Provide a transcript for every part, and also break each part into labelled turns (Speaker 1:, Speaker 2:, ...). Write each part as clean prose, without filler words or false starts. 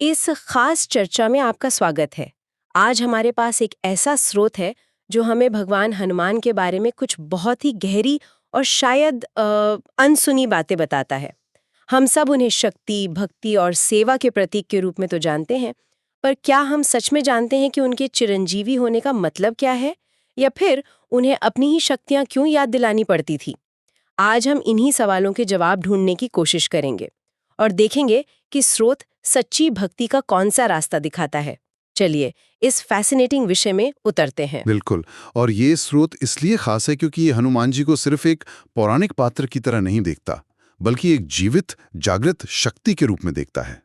Speaker 1: इस खास चर्चा में आपका स्वागत है। आज हमारे पास एक ऐसा स्रोत है जो हमें भगवान हनुमान के बारे में कुछ बहुत ही गहरी और शायद अनसुनी बातें बताता है। हम सब उन्हें शक्ति, भक्ति और सेवा के प्रतीक के रूप में तो जानते हैं, पर क्या हम सच में जानते हैं कि उनके चिरंजीवी होने का मतलब क्या है? या फिर उन्हें अपनी ही शक्तियां क्यों याद दिलानी पड़ती थी? आज हम इन्हीं सवालों के जवाब ढूंढने की कोशिश करेंगे और देखेंगे कि स्रोत सच्ची भक्ति का कौन सा रास्ता दिखाता है। चलिए इस फैसिनेटिंग विषय में उतरते हैं।
Speaker 2: बिल्कुल। और ये स्रोत इसलिए खास है क्योंकि ये हनुमान जी को सिर्फ एक पौराणिक पात्र की तरह नहीं देखता, बल्कि एक जीवित जागृत शक्ति के रूप में देखता है।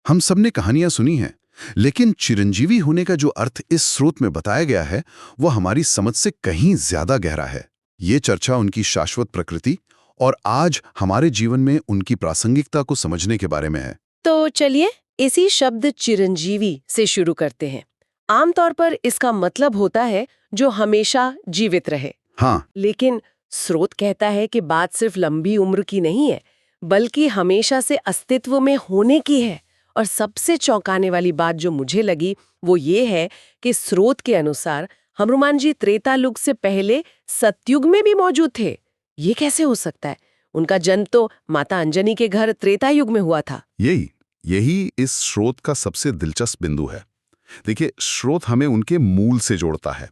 Speaker 2: हम सबने कहानियां सुनी हैं, लेकिन चिरंजीवी होने का जो अर्थ इस स्रोत में बताया गया है वो हमारी समझ से कहीं ज्यादा गहरा है। ये चर्चा उनकी शाश्वत प्रकृति और आज हमारे जीवन में उनकी प्रासंगिकता को समझने के बारे में है।
Speaker 1: तो चलिए इसी शब्द चिरंजीवी से शुरू करते हैं। आमतौर पर इसका मतलब होता है जो हमेशा जीवित रहे।
Speaker 2: हाँ,
Speaker 1: लेकिन स्रोत कहता है कि बात सिर्फ लंबी उम्र की नहीं है, बल्कि हमेशा से अस्तित्व में होने की है। और सबसे चौंकाने वाली बात जो मुझे लगी वो ये है कि स्रोत के अनुसार हनुमान जी त्रेता युग से पहले सतयुग में भी मौजूद थे। ये कैसे हो सकता है? उनका जन्म तो माता अंजनी के घर त्रेता युग में हुआ था।
Speaker 2: यही यही इस स्रोत का सबसे दिलचस्प बिंदु है। देखिए, स्रोत हमें उनके मूल से जोड़ता है।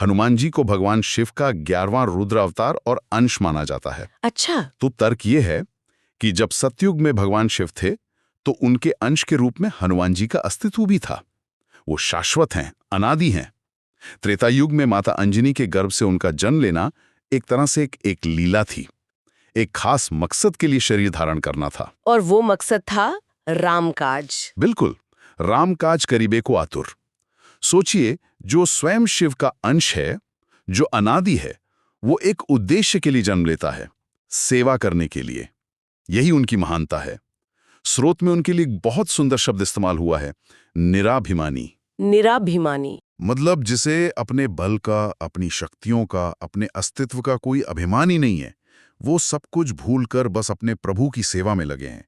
Speaker 2: हनुमान जी को भगवान शिव का 11वां रुद्र अवतार और अंश माना जाता है।
Speaker 1: अच्छा।
Speaker 2: तो तर्क ये है कि जब सतयुग में भगवान शिव थे, तो उनके अंश के रूप में हनुमान जी का अस्तित्व भी था। वो शाश्वत हैं, अनादि हैं। त्रेता युग में माता अंजनी के गर्भ से उनका जन्म लेना एक तरह से एक लीला थी। एक खास मकसद के लिए शरीर धारण करना था।
Speaker 1: और वो मकसद था रामकाज।
Speaker 2: बिल्कुल, रामकाज करीबे को आतुर। सोचिए, जो स्वयं शिव का अंश है, जो अनादि है, वो एक उद्देश्य के लिए जन्म लेता है, सेवा करने के लिए। यही उनकी महानता है। स्रोत में उनके लिए एक बहुत सुंदर शब्द इस्तेमाल हुआ है, निराभिमानी।
Speaker 1: निराभिमानी।
Speaker 2: मतलब जिसे अपने बल का, अपनी शक्तियों का, अपने अस्तित्व का कोई अभिमान ही नहीं है। वो सब कुछ भूलकर बस अपने प्रभु की सेवा में लगे हैं।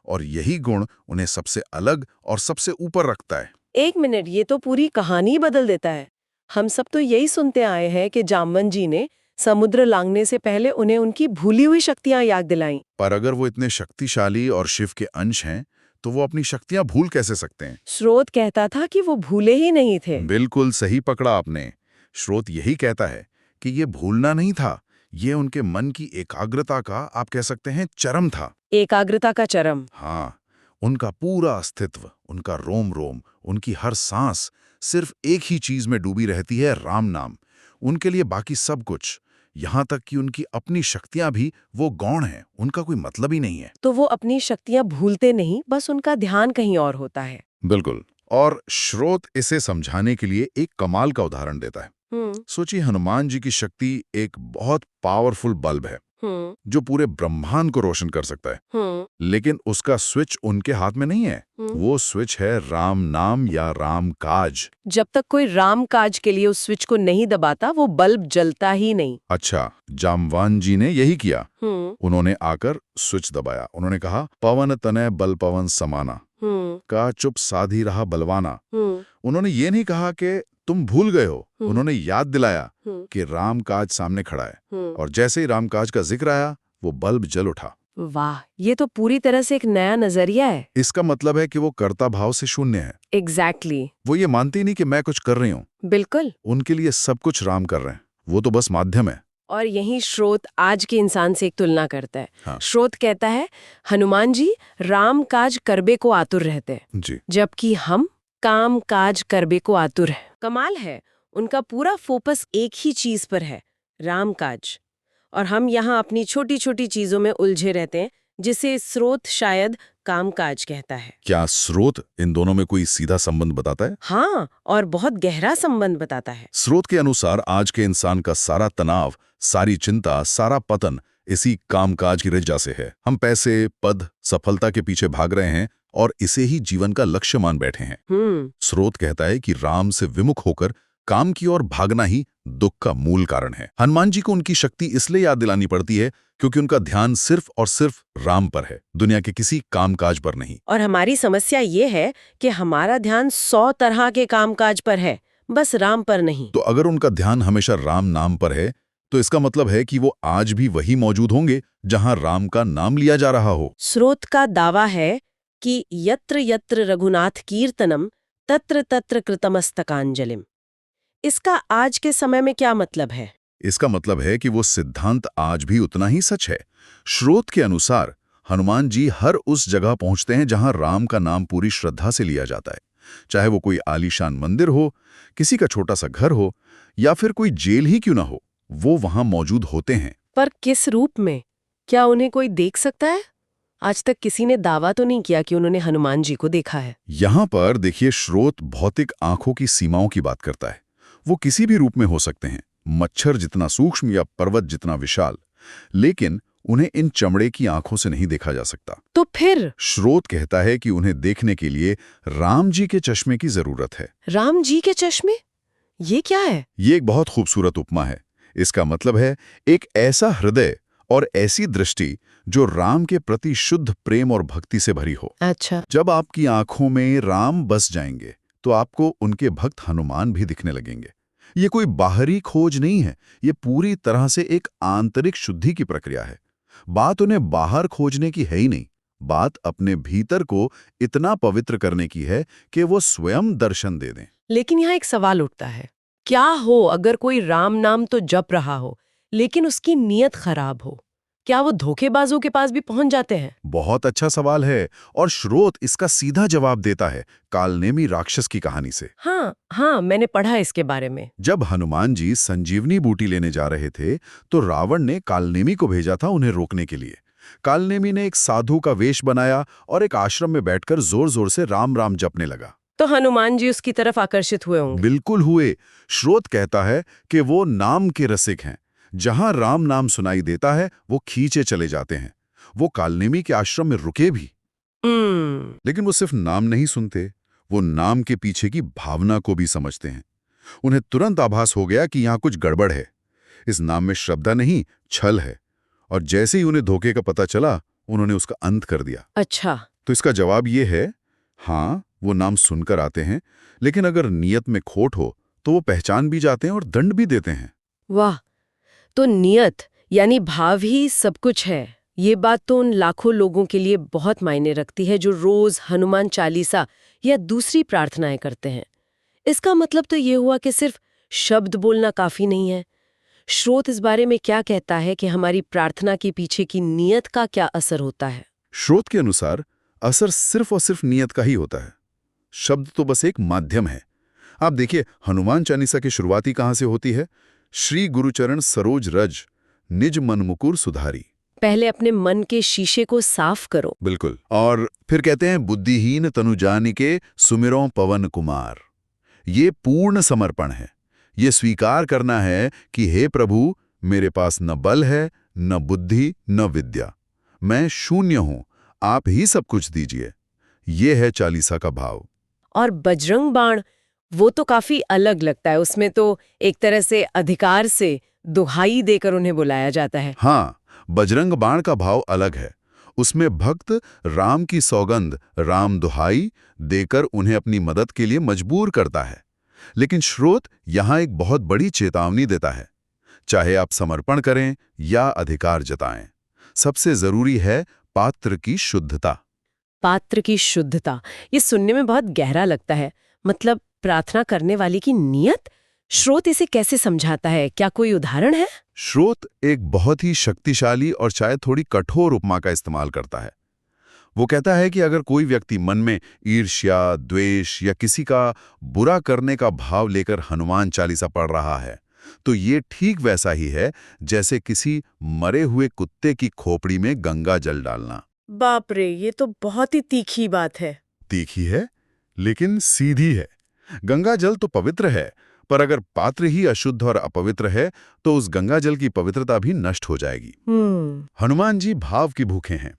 Speaker 2: और यही गुण उन्हें सबसे अलग और सबसे ऊपर रखता है।
Speaker 1: एक मिनट, ये तो पूरी कहानी बदल देता है। हम सब तो यही सुनते आए हैं कि जामवन जी ने समुद्र लांघने से पहले उन्हें उनकी भूली हुई शक्तियां याद दिलाईं।
Speaker 2: पर अगर वो इतने शक्तिशाली और शिव के अंश हैं, तो वो अपनी शक्तियां भूल कैसे सकते हैं?
Speaker 1: स्रोत कहता था कि वो भूले ही नहीं थे।
Speaker 2: बिल्कुल सही पकड़ा आपने। स्रोत यही कहता है कि ये भूलना नहीं था, ये उनके मन की एकाग्रता का, आप कह सकते हैं, चरम था।
Speaker 1: एकाग्रता का चरम।
Speaker 2: हाँ, उनका पूरा अस्तित्व, उनका रोम रोम, उनकी हर सांस सिर्फ एक ही चीज में डूबी रहती है, राम नाम। उनके लिए बाकी सब कुछ, यहाँ तक कि उनकी अपनी शक्तियां भी, वो गौण हैं, उनका कोई मतलब ही नहीं है।
Speaker 1: तो वो अपनी शक्तियां भूलते नहीं, बस उनका ध्यान कहीं और होता है।
Speaker 2: बिल्कुल। और स्रोत इसे समझाने के लिए एक कमाल का उदाहरण देता है। सोचिए, हनुमान जी की शक्ति एक बहुत पावरफुल बल्ब है जो पूरे ब्रह्मांड को रोशन कर सकता है। लेकिन उसका स्विच उनके हाथ में नहीं है। वो स्विच है राम नाम या राम काज।
Speaker 1: जब तक कोई राम काज के लिए उस स्विच को नहीं दबाता, वो बल्ब जलता ही नहीं।
Speaker 2: अच्छा, जामवान जी ने यही किया। उन्होंने आकर स्विच दबाया। उन्होंने कहा, पवन तनय बल पवन समाना, का चुप साधी रहा बलवाना। उन्होंने ये नहीं कहा कि तुम भूल गए हो। उन्होंने याद दिलाया कि राम काज सामने खड़ा है। और जैसे ही राम काज का जिक्र आया, वो बल्ब जल उठा।
Speaker 1: वाह, ये तो पूरी तरह से एक नया नजरिया है।
Speaker 2: इसका मतलब है कि वो कर्ता भाव से शून्य है।
Speaker 1: एग्जैक्टली।
Speaker 2: वो ये मानती नहीं कि मैं कुछ कर रही हूँ।
Speaker 1: बिल्कुल।
Speaker 2: उनके लिए सब कुछ राम कर रहे हैं, वो तो बस माध्यम है।
Speaker 1: और यही स्रोत आज के इंसान से एक तुलना करता है।
Speaker 2: हाँ।
Speaker 1: स्रोत कहता है हनुमान जी राम काज करबे को आतुर रहते हैं
Speaker 2: जी।
Speaker 1: जबकि हम काम काज करबे को आतुर है। कमाल है, उनका पूरा फोकस एक ही चीज पर है, राम काज। और हम यहाँ अपनी छोटी छोटी चीजों में उलझे रहते हैं, जिसे स्रोत शायद काम काज कहता है।
Speaker 2: क्या स्रोत इन दोनों में कोई सीधा संबंध बताता है?
Speaker 1: हाँ, और बहुत गहरा संबंध बताता है।
Speaker 2: स्रोत के अनुसार आज के इंसान का सारा तनाव, सारी चिंता, सारा पतन इसी कामकाज की वजह से है। हम पैसे, पद, सफलता के पीछे भाग रहे हैं और इसे ही जीवन का लक्ष्य मान बैठे हैं। स्रोत कहता है कि राम से विमुख होकर
Speaker 3: काम की ओर भागना ही दुख का मूल कारण है। हनुमान जी को उनकी शक्ति इसलिए याद दिलानी पड़ती है क्योंकि उनका ध्यान सिर्फ और सिर्फ राम पर है, दुनिया के किसी कामकाज पर नहीं।
Speaker 1: और हमारी समस्या ये है कि हमारा ध्यान 100 तरह के कामकाज पर है, बस राम पर नहीं।
Speaker 3: तो अगर उनका ध्यान हमेशा राम नाम पर है, तो इसका मतलब है कि वो आज भी वही मौजूद होंगे जहां राम का नाम लिया जा रहा हो।
Speaker 1: स्रोत का दावा है कि यत्र यत्र रघुनाथ कीर्तनम तत्र तत्र कृतमस्तकांजलिम। इसका आज के समय में क्या मतलब है?
Speaker 3: इसका मतलब है कि वो सिद्धांत आज भी उतना ही सच है। स्रोत के अनुसार हनुमान जी हर उस जगह पहुंचते हैं जहां राम का नाम पूरी श्रद्धा से लिया जाता है, चाहे वो कोई आलीशान मंदिर हो, किसी का छोटा सा घर हो या फिर कोई जेल ही क्यों ना हो, वो वहां मौजूद होते हैं।
Speaker 1: पर किस रूप में? क्या उन्हें कोई देख सकता है? आज तक किसी ने दावा तो नहीं किया कि उन्होंने हनुमान जी को देखा है।
Speaker 3: यहां पर देखिए, स्रोत भौतिक आंखों की सीमाओं की बात करता है। वो किसी भी रूप में हो सकते हैं, मच्छर जितना सूक्ष्म या पर्वत जितना विशाल, लेकिन उन्हें इन चमड़े की आंखों से नहीं देखा जा सकता।
Speaker 1: तो फिर
Speaker 3: स्रोत कहता है कि उन्हें देखने के लिए राम जी के चश्मे की जरूरत है।
Speaker 1: राम जी के चश्मे? ये क्या है?
Speaker 3: ये एक बहुत खूबसूरत उपमा है। इसका मतलब है एक ऐसा हृदय और ऐसी दृष्टि जो राम के प्रति शुद्ध प्रेम और भक्ति से भरी हो।
Speaker 1: अच्छा।
Speaker 3: जब आपकी आंखों में राम बस जाएंगे तो आपको उनके भक्त हनुमान भी दिखने लगेंगे। ये कोई बाहरी खोज नहीं है, ये पूरी तरह से एक आंतरिक शुद्धि की प्रक्रिया है। बात उन्हें बाहर खोजने की है ही नहीं, बात अपने भीतर को इतना पवित्र करने की है कि वो स्वयं दर्शन दे दें।
Speaker 1: लेकिन यहाँ एक सवाल उठता है, क्या हो अगर कोई राम नाम तो जप रहा हो लेकिन उसकी नीयत खराब हो? क्या वो धोखेबाजों के पास भी पहुंच जाते हैं?
Speaker 3: बहुत अच्छा सवाल है, और स्रोत इसका सीधा जवाब देता है कालनेमी राक्षस की कहानी से।
Speaker 1: हाँ, मैंने पढ़ा इसके बारे में।
Speaker 3: जब हनुमान जी संजीवनी बूटी लेने जा रहे थे तो रावण ने कालनेमी को भेजा था उन्हें रोकने के लिए। कालनेमी ने एक साधु का वेश बनाया और एक आश्रम में बैठकर जोर जोर से राम राम जपने लगा।
Speaker 1: तो हनुमान जी उसकी तरफ आकर्षित हुए होंगे।
Speaker 3: बिल्कुल हुए। स्रोत कहता है कि वो नाम के रसिक हैं। जहां राम नाम सुनाई देता है वो खींचे चले जाते हैं। वो कालनेमी के आश्रम में रुके भी, लेकिन वो सिर्फ नाम नहीं सुनते, वो नाम के पीछे की भावना को भी समझते हैं। उन्हें तुरंत आभास हो गया कि यहाँ कुछ गड़बड़ है। इस नाम में श्रद्धा नहीं, छल है। और जैसे ही उन्हें धोखे का पता चला, उन्होंने उसका अंत कर दिया।
Speaker 1: अच्छा।
Speaker 3: तो इसका जवाब ये है, हाँ, वो नाम सुनकर आते हैं, लेकिन अगर नियत में खोट हो तो वो पहचान भी जाते हैं और दंड भी देते हैं।
Speaker 1: वाह, तो नियत यानी भाव ही सब कुछ है। ये बात तो उन लाखों लोगों के लिए बहुत मायने रखती है जो रोज हनुमान चालीसा या दूसरी प्रार्थनाएं करते हैं। इसका मतलब तो ये हुआ कि सिर्फ शब्द बोलना काफी नहीं है। स्रोत इस बारे में क्या कहता है कि हमारी प्रार्थना के पीछे की नियत का क्या असर होता है?
Speaker 3: स्रोत के अनुसार असर सिर्फ और सिर्फ नियत का ही होता है। शब्द तो बस एक माध्यम है। आप देखिए, हनुमान चालीसा की शुरुआती कहां से होती है? श्री गुरुचरण सरोज रज निज मन मुकुर सुधारी।
Speaker 1: पहले अपने मन के शीशे को साफ करो।
Speaker 3: बिल्कुल। और फिर कहते हैं बुद्धिहीन तनु जानिके सुमिरों पवन कुमार। ये पूर्ण समर्पण है। ये स्वीकार करना है कि हे प्रभु, मेरे पास न बल है, न बुद्धि, न विद्या। मैं शून्य हूं, आप ही सब कुछ दीजिए। ये है चालीसा का भाव।
Speaker 1: और बजरंग बाण, वो तो काफी अलग लगता है। उसमें तो एक तरह से अधिकार से दुहाई देकर उन्हें बुलाया जाता है।
Speaker 3: हाँ, बजरंग बाण का भाव अलग है। उसमें भक्त राम की सौगंध, राम दुहाई देकर उन्हें अपनी मदद के लिए मजबूर करता है। लेकिन स्रोत यहां एक बहुत बड़ी चेतावनी देता है। चाहे आप समर्पण करें या अधिकार जताएं, सबसे जरूरी है पात्र की शुद्धता।
Speaker 1: पात्र की शुद्धता, ये सुनने में बहुत गहरा लगता है। मतलब प्रार्थना करने वाले की नियत। स्रोत इसे कैसे समझाता है? क्या कोई उदाहरण है?
Speaker 3: स्रोत एक बहुत ही शक्तिशाली और शायद थोड़ी कठोर उपमा का इस्तेमाल करता है। वो कहता है कि अगर कोई व्यक्ति मन में ईर्ष्या, द्वेष या किसी का बुरा करने का भाव लेकर हनुमान चालीसा पढ़ रहा है, तो ये ठीक वैसा ही है जैसे किसी मरे हुए कुत्ते की खोपड़ी में गंगा जल डालना।
Speaker 1: बाप रे, ये तो बहुत ही तीखी बात है।
Speaker 3: तीखी है, लेकिन सीधी है। गंगा जल तो पवित्र है, पर अगर पात्र ही अशुद्ध और अपवित्र है तो उस गंगा जल की पवित्रता भी नष्ट हो जाएगी। हनुमान जी भाव की भूखे हैं।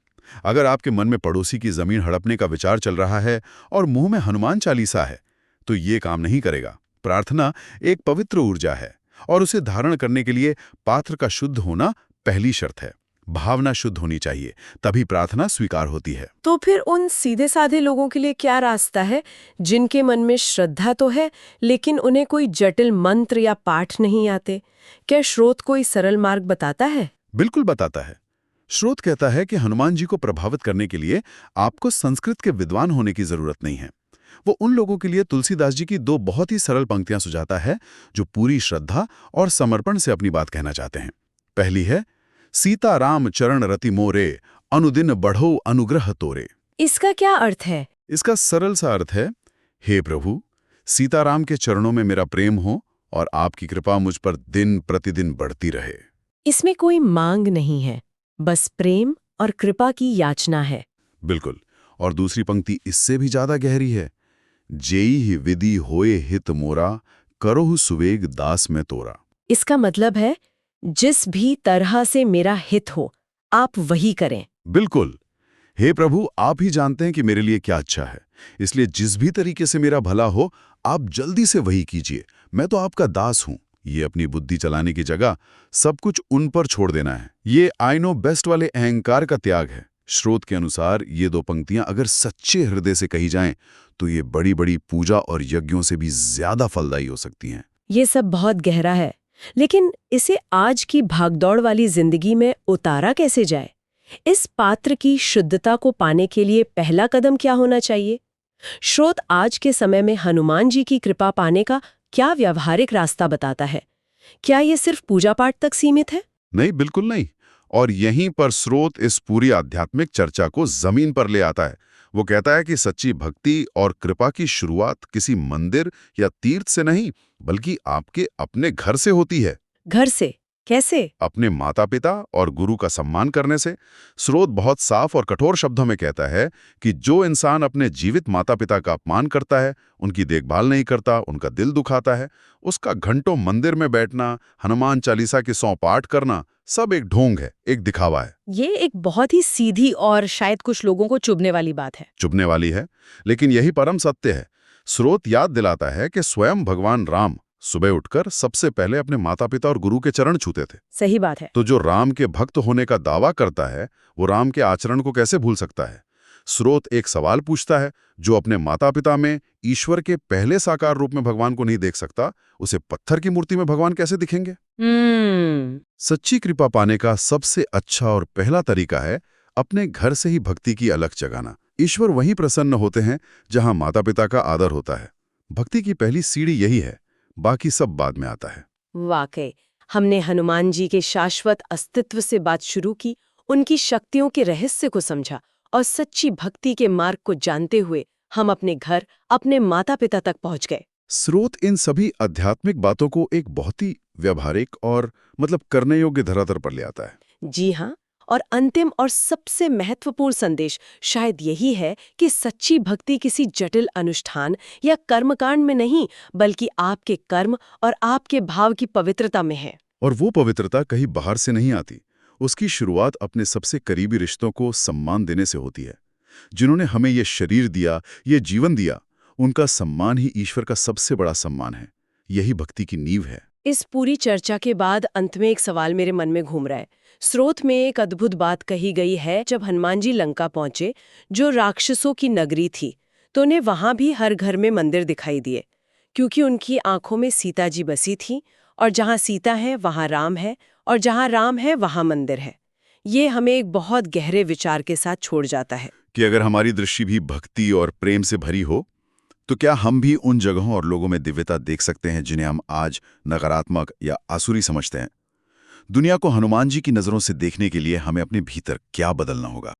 Speaker 3: अगर आपके मन में पड़ोसी की जमीन हड़पने का विचार चल रहा है और मुंह में हनुमान चालीसा है, तो ये काम नहीं करेगा। प्रार्थना एक पवित्र ऊर्जा है और उसे धारण करने के लिए पात्र का शुद्ध होना पहली शर्त है। भावना शुद्ध होनी चाहिए, तभी प्रार्थना स्वीकार होती है।
Speaker 1: तो फिर उन सीधे साधे लोगों के लिए क्या रास्ता है जिनके मन में श्रद्धा तो है लेकिन उन्हें कोई जटिल मंत्र या पाठ नहीं आते? क्या स्रोत कोई सरल मार्ग बताता है?
Speaker 3: बिल्कुल बताता है। स्रोत कहता है कि हनुमान जी को प्रभावित करने के लिए आपको संस्कृत के विद्वान होने की जरूरत नहीं है। वो उन लोगों के लिए तुलसीदास जी की 2 बहुत ही सरल पंक्तियां सुझाता है जो पूरी श्रद्धा और समर्पण से अपनी बात कहना चाहते हैं। पहली है, सीता राम चरण रति मोरे, अनुदिन बढ़ो अनुग्रह तोरे।
Speaker 1: इसका क्या अर्थ है?
Speaker 3: इसका सरल सा अर्थ है, हे प्रभु, सीताराम के चरणों में मेरा प्रेम हो और आपकी कृपा मुझ पर दिन प्रतिदिन बढ़ती रहे।
Speaker 1: इसमें कोई मांग नहीं है, बस प्रेम और कृपा की याचना है।
Speaker 3: बिल्कुल। और दूसरी पंक्ति इससे भी ज्यादा गहरी है, जेई ही विधि होए हित मोरा, करोहु सुवेग दास में तोरा।
Speaker 1: इसका मतलब है जिस भी तरह से मेरा हित हो आप वही करें।
Speaker 3: बिल्कुल। हे प्रभु, आप ही जानते हैं कि मेरे लिए क्या अच्छा है, इसलिए जिस भी तरीके से मेरा भला हो आप जल्दी से वही कीजिए। मैं तो आपका दास हूं। ये अपनी बुद्धि चलाने की जगह सब कुछ उन पर छोड़ देना है। ये आई नो बेस्ट वाले अहंकार का त्याग है। स्रोत के अनुसार ये 2 पंक्तियां अगर सच्चे हृदय से कही जाएं तो ये बड़ी बड़ी पूजा और यज्ञों से भी ज्यादा फलदायी हो सकती हैं।
Speaker 1: ये सब बहुत गहरा है, लेकिन इसे आज की भागदौड़ वाली जिंदगी में उतारा कैसे जाए? इस पात्र की शुद्धता को पाने के लिए पहला कदम क्या होना चाहिए? स्रोत आज के समय में हनुमान जी की कृपा पाने का क्या व्यावहारिक रास्ता बताता है? क्या ये सिर्फ पूजा पाठ तक सीमित है?
Speaker 3: नहीं, बिल्कुल नहीं। और यहीं पर स्रोत इस पूरी आध्यात्मिक चर्चा को जमीन पर ले आता है। वो कहता है कि सच्ची भक्ति और कृपा की शुरुआत किसी मंदिर या तीर्थ से नहीं, बल्कि आपके अपने घर से होती है।
Speaker 1: घर से? कैसे?
Speaker 3: अपने माता पिता और गुरु का सम्मान करने से। स्रोत बहुत साफ और कठोर शब्दों में कहता है कि जो इंसान अपने जीवित माता पिता का अपमान करता है, उनकी देखभाल नहीं करता, उनका दिल दुखाता है, उसका घंटों मंदिर में बैठना, हनुमान चालीसा के 100 पाठ करना, सब एक ढोंग है, एक दिखावा है।
Speaker 1: ये एक बहुत ही सीधी और शायद कुछ लोगों को चुभने वाली बात है।
Speaker 3: चुभने वाली है, लेकिन यही परम सत्य है। स्रोत याद दिलाता है कि स्वयं भगवान राम सुबह उठकर सबसे पहले अपने माता पिता और गुरु के चरण छूते थे।
Speaker 1: सही बात है।
Speaker 3: तो जो राम के भक्त होने का दावा करता है, वो राम के आचरण को कैसे भूल सकता है? स्रोत एक सवाल पूछता है, जो अपने माता पिता में ईश्वर के पहले साकार रूप में भगवान को नहीं देख सकता, उसे पत्थर की मूर्ति में भगवान कैसे दिखेंगे? सच्ची कृपा पाने का सबसे अच्छा और पहला तरीका है अपने घर से ही भक्ति की अलख जगाना। ईश्वर वहीं प्रसन्न होते हैं जहां माता पिता का आदर होता है। भक्ति की पहली सीढ़ी यही है, बाकी सब बाद में आता है।
Speaker 1: वाकई हमने हनुमान जी के शाश्वत अस्तित्व से बात शुरू की, उनकी शक्तियों के रहस्य को समझा और सच्ची भक्ति के मार्ग को जानते हुए हम अपने घर, अपने माता पिता तक पहुंच गए।
Speaker 3: स्रोत इन सभी आध्यात्मिक बातों को एक बहुत ही व्यावहारिक और करने योग्य धरातल पर ले आता है।
Speaker 1: जी हाँ, और अंतिम और सबसे महत्वपूर्ण संदेश शायद यही है कि सच्ची भक्ति किसी जटिल अनुष्ठान या कर्मकांड में नहीं, बल्कि आपके कर्म और आपके भाव की पवित्रता में है।
Speaker 3: और वो पवित्रता कहीं बाहर से नहीं आती। उसकी शुरुआत अपने सबसे करीबी रिश्तों को सम्मान देने से होती है। जिन्होंने हमें ये शरीर दिया, ये जीवन दिया, उनका सम्मान ही ईश्वर का सबसे बड़ा सम्मान है। यही भक्ति की नींव है।
Speaker 1: इस पूरी चर्चा के बाद अंत में एक सवाल मेरे मन में घूम रहा है। स्रोत में एक अद्भुत बात कही गई है, जब हनुमान जी लंका पहुंचे, जो राक्षसों की नगरी थी, तो उन्हें वहां भी हर घर में मंदिर दिखाई दिए, क्योंकि उनकी आंखों में सीता जी बसी थी, और जहां सीता है वहां राम है, और जहां राम है वहां मंदिर है। ये हमें एक बहुत गहरे विचार के साथ छोड़ जाता है
Speaker 3: कि अगर हमारी दृष्टि भी भक्ति और प्रेम से भरी हो, तो क्या हम भी उन जगहों और लोगों में दिव्यता देख सकते हैं जिन्हें हम आज नकारात्मक या आसुरी समझते हैं? दुनिया को हनुमान जी की नजरों से देखने के लिए हमें अपने भीतर क्या बदलना होगा?